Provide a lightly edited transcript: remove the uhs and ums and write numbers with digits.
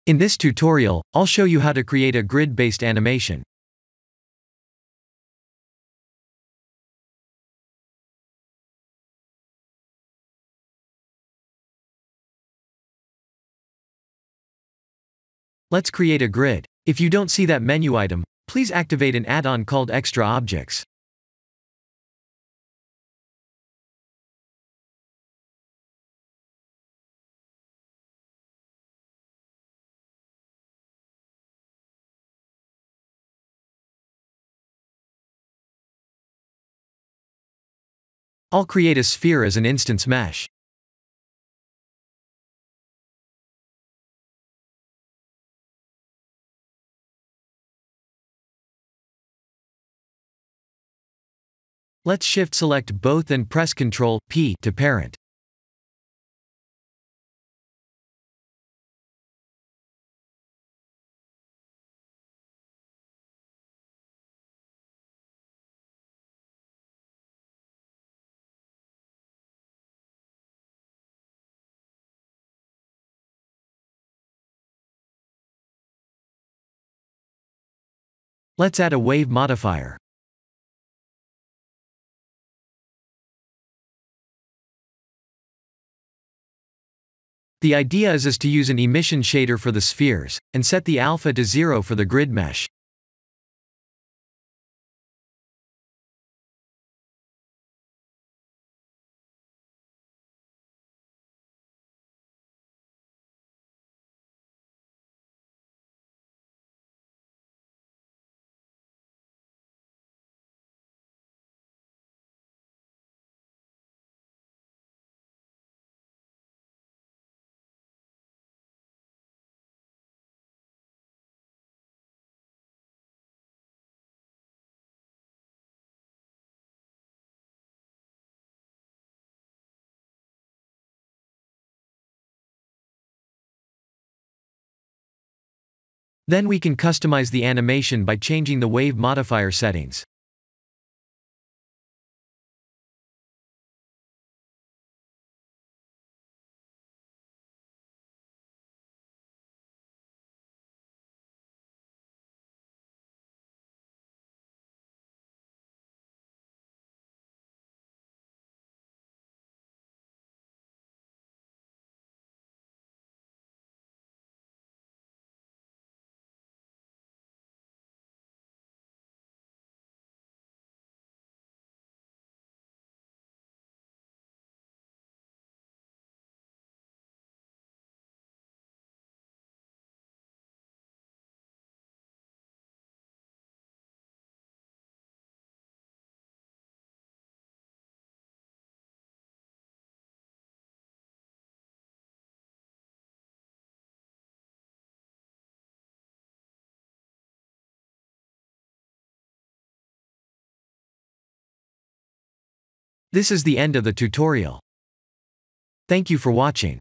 In this tutorial, I'll show you how to create a grid-based animation. Let's create a grid. If you don't see that menu item, please activate an add-on called Extra Objects. I'll create a sphere as an instance mesh. Let's shift-select both and press Ctrl+P to parent. Let's add a wave modifier. The idea is to use an emission shader for the spheres, and set the alpha to 0 for the grid mesh. Then we can customize the animation by changing the wave modifier settings. This is the end of the tutorial. Thank you for watching.